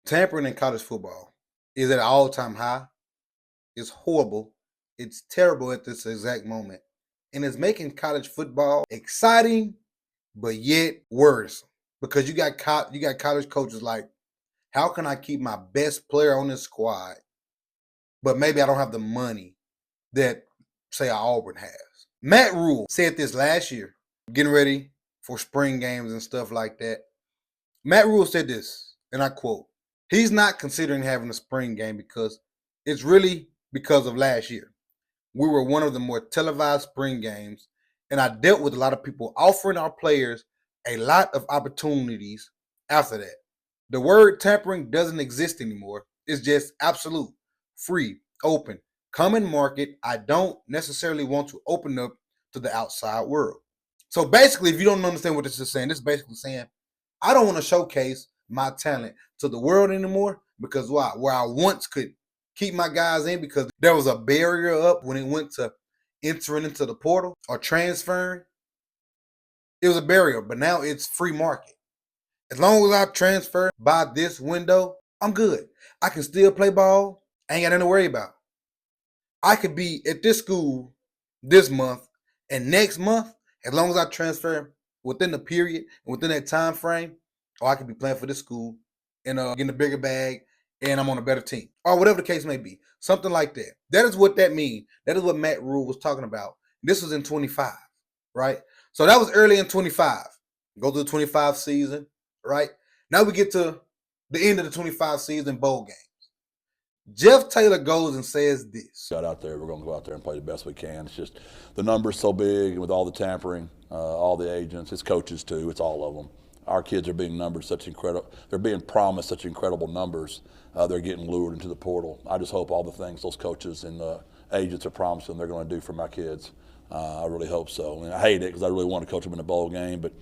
Tampering in college football is at an all-time high. It's horrible. It's terrible at this exact moment. And it's making college football exciting, but yet worse. Because you got college coaches like, how can I keep my best player on this squad, but maybe I don't have the money that, say, Auburn has? Matt Rule said this last year, getting ready for spring games and stuff like that. Matt Rule said this, and I quote, he's not considering having a spring game because it's really because of last year. We were one of the more televised spring games, and I dealt with a lot of people offering our players a lot of opportunities after that. The word tampering doesn't exist anymore. It's just absolute, free, open, common market. I don't necessarily want to open up to the outside world. So basically, if you don't understand what this is saying, this is basically saying, I don't want to showcase my talent to the world anymore because why? Where I once could keep my guys in because there was a barrier up when it went to entering into the portal or transferring. It was a barrier, but now it's free market. As long as I transfer by this window, I'm good. I can still play ball. I ain't got nothing to worry about. I could be at this school this month and next month, as long as I transfer within the period and within that time frame, or I could be playing for this school and getting a bigger bag and I'm on a better team, or whatever the case may be. Something like that. That is what that means. That is what Matt Rule was talking about. This was in 25, right? So that was early in 25. Go through the 25 season, right? Now we get to the end of the 25 season bowl games. Jeff Taylor goes and says this. Got out there, we're going to go out there and play the best we can. It's just the numbers so big, and with all the tampering, all the agents, it's coaches too, it's all of them. Our kids are being numbered they're being promised such incredible numbers. They're getting lured into the portal. I just hope all the things those coaches and agents are promising they're going to do for my kids. I really hope so. And I hate it because I really want to coach them in a bowl game, but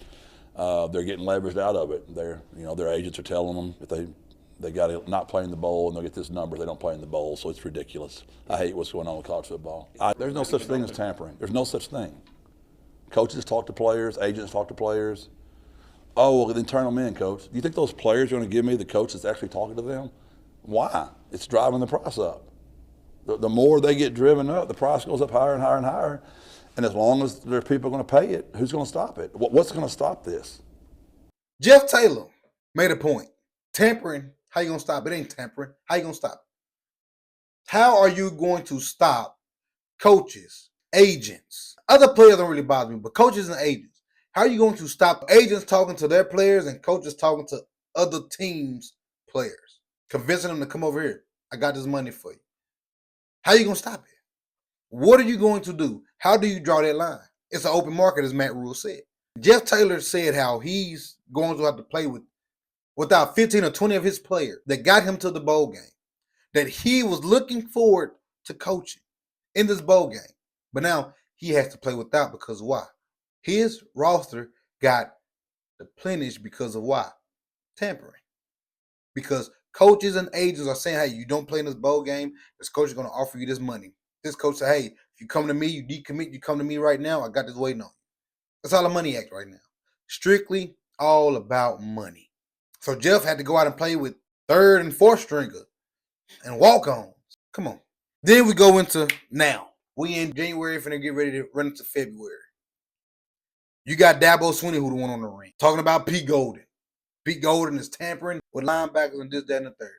they're getting leveraged out of it. Their agents are telling them if they got to not play in the bowl and they'll get this number, they don't play in the bowl, so it's ridiculous. I hate what's going on with college football. There's no such thing as tampering. There's no such thing. Coaches talk to players, agents talk to players. Oh, well, then turn them in, coach. Do you think those players are going to give me the coach that's actually talking to them? Why? It's driving the price up. The more they get driven up, the price goes up higher and higher and higher. And as long as there's people going to pay it, who's going to stop it? What's going to stop this? Jeff Taylor made a point. Tampering, how you going to stop it? It ain't tampering. How you going to stop it? How are you going to stop coaches, agents? Other players don't really bother me, but coaches and agents. How are you going to stop agents talking to their players and coaches talking to other teams' players? Convincing them to come over here. I got this money for you. How are you going to stop it? What are you going to do? How do you draw that line? It's an open market, as Matt Rule said. Jeff Taylor said how he's going to have to play without 15 or 20 of his players that got him to the bowl game, that he was looking forward to coaching in this bowl game. But now he has to play without because why? His roster got replenished because of why? Tampering. Because coaches and agents are saying, hey, you don't play in this bowl game, this coach is going to offer you this money. This coach said, hey, if you come to me, you decommit, you come to me right now, I got this waiting on you. That's all a money act right now. Strictly all about money. So Jeff had to go out and play with third and fourth stringer and walk-ons. Come on. Then we go into now. We in January, finna get ready to run into February. You got Dabo Swinney, who the one on the ring. Talking about Pete Golden. Pete Golden is tampering with linebackers and this, that, and the third.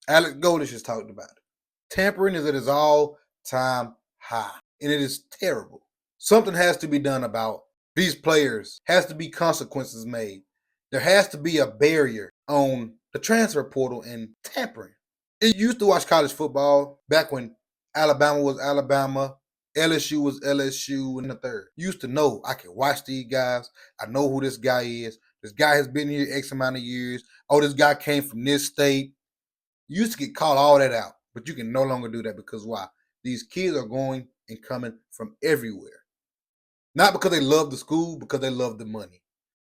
Alex Goldish has talked about it. Tampering is at its all-time high, and it is terrible. Something has to be done about these players. Has to be consequences made. There has to be a barrier on the transfer portal and tampering. You used to watch college football back when Alabama was Alabama, LSU was LSU, and the third. You used to know, I can watch these guys. I know who this guy is. This guy has been here X amount of years. Oh, this guy came from this state. You used to get called all that out, but you can no longer do that because why? These kids are going and coming from everywhere. Not because they love the school, because they love the money.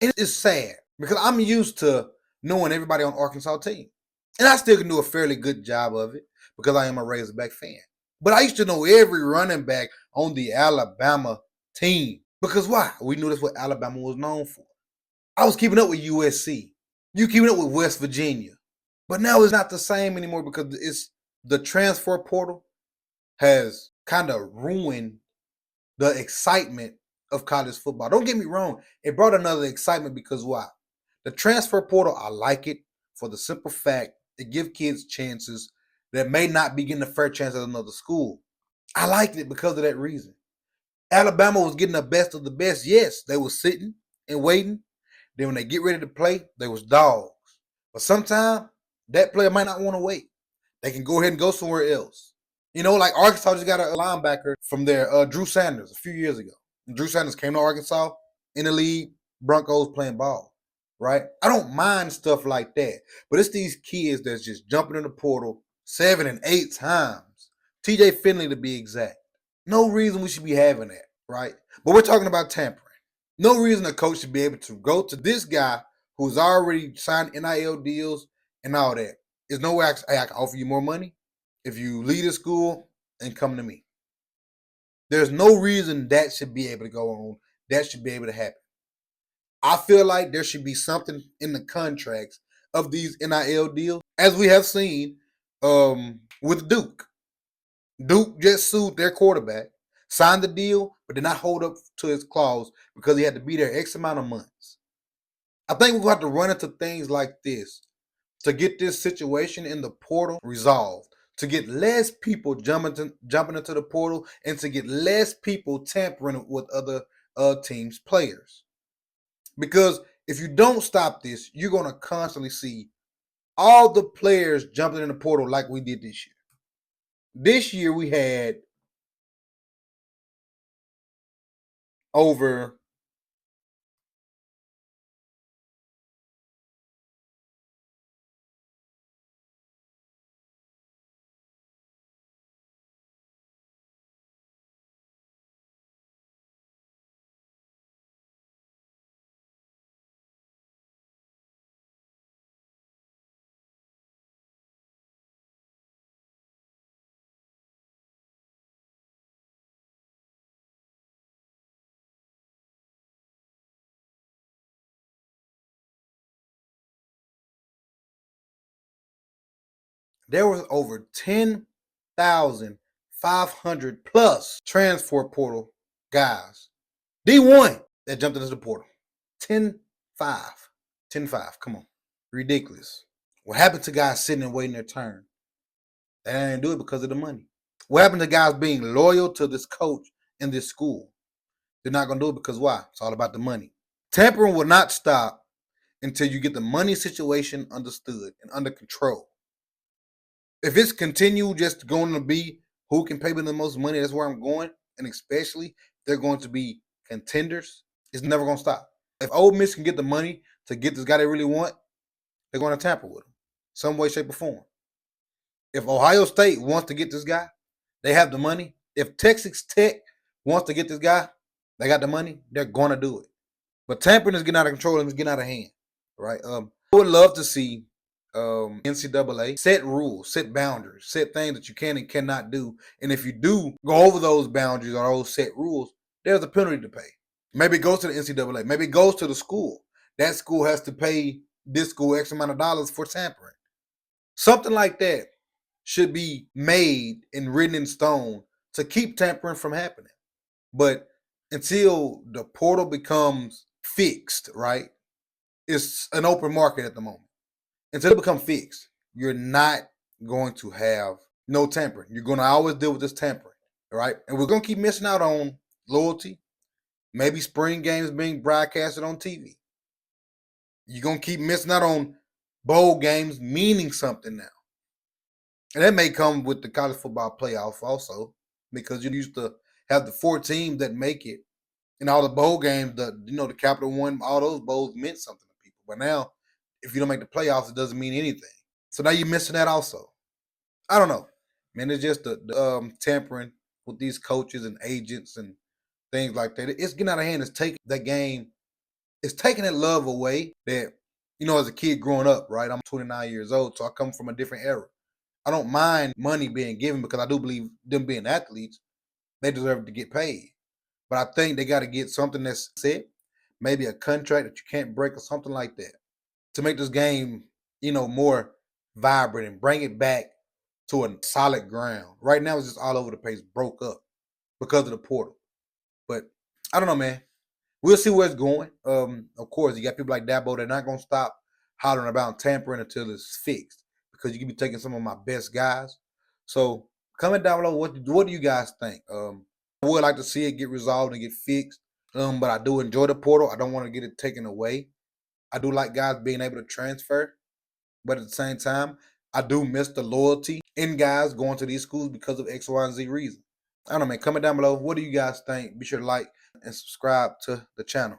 And it's sad because I'm used to knowing everybody on Arkansas team. And I still can do a fairly good job of it because I am a Razorback fan. But I used to know every running back on the Alabama team. Because why? We knew that's what Alabama was known for. I was keeping up with USC. You keeping up with West Virginia. But now it's not the same anymore because it's the transfer portal has kind of ruined the excitement of college football. Don't get me wrong, it brought another excitement because why? The transfer portal, I like it for the simple fact it gives kids chances that may not be getting a fair chance at another school. I liked it because of that reason. Alabama was getting the best of the best. Yes, they were sitting and waiting. Then when they get ready to play, they was dogs. But sometimes that player might not want to wait. They can go ahead and go somewhere else. You know, like Arkansas just got a linebacker from there, Drew Sanders, a few years ago. Drew Sanders came to Arkansas in the league, Broncos playing ball, right? I don't mind stuff like that, but it's these kids that's just jumping in the portal 7 and 8 times. TJ Finley to be exact. No reason we should be having that, right? But we're talking about tampering. No reason a coach should be able to go to this guy who's already signed NIL deals and all that. There's no way I can offer you more money if you leave the school and come to me. There's no reason that should be able to go on. That should be able to happen. I feel like there should be something in the contracts of these NIL deals, as we have seen with Duke. Duke just sued their quarterback, signed the deal, but did not hold up to his clause because he had to be there X amount of months. I think we're going to have to run into things like this to get this situation in the portal resolved, to get less people jumping into the portal, and to get less people tampering with other teams' players. Because if you don't stop this, you're going to constantly see all the players jumping in the portal like we did this year. This year we had over there was over 10,500 plus transfer portal guys. D1 that jumped into the portal. 10-5. 10-5. Come on. Ridiculous. What happened to guys sitting and waiting their turn? They didn't do it because of the money. What happened to guys being loyal to this coach and this school? They're not going to do it because why? It's all about the money. Tampering will not stop until you get the money situation understood and under control. If it's continued just going to be who can pay me the most money, that's where I'm going. And especially if they're going to be contenders, it's never going to stop. If Ole Miss can get the money to get this guy they really want, they're going to tamper with him some way, shape, or form. If Ohio State wants to get this guy, they have the money. If Texas Tech wants to get this guy, they got the money, they're going to do it. But tampering is getting out of control and it's getting out of hand, right? I would love to see NCAA set rules, set boundaries, set things that you can and cannot do. And if you do go over those boundaries or those set rules, there's a penalty to pay. Maybe it goes to the NCAA. Maybe it goes to the school. That school has to pay this school X amount of dollars for tampering. Something like that should be made and written in stone to keep tampering from happening. But until the portal becomes fixed, right? It's an open market at the moment. Until it becomes fixed, you're not going to have no tampering. You're going to always deal with this tampering, right? And we're going to keep missing out on loyalty. Maybe spring games being broadcasted on TV. You're going to keep missing out on bowl games meaning something now. And that may come with the college football playoff also, because you used to have the 4 teams that make it, and all the bowl games, the Capital One, all those bowls meant something to people. But now, if you don't make the playoffs, it doesn't mean anything. So now you're missing that also. I don't know, man. It's just the tampering with these coaches and agents and things like that. It's getting out of hand. It's taking that game. It's taking that love away that, as a kid growing up, right? I'm 29 years old, so I come from a different era. I don't mind money being given because I do believe them being athletes, they deserve to get paid. But I think they got to get something that's set, maybe a contract that you can't break or something like that, to make this game, more vibrant and bring it back to a solid ground. Right now, it's just all over the place, broke up because of the portal. But I don't know, man. We'll see where it's going. Of course, you got people like Dabo. They're not gonna stop hollering about tampering until it's fixed, because you could be taking some of my best guys. So comment down below, what do you guys think? I would like to see it get resolved and get fixed. But I do enjoy the portal. I don't want to get it taken away. I do like guys being able to transfer, but at the same time, I do miss the loyalty in guys going to these schools because of X, Y, and Z reason. I don't know, man. Comment down below. What do you guys think? Be sure to like and subscribe to the channel.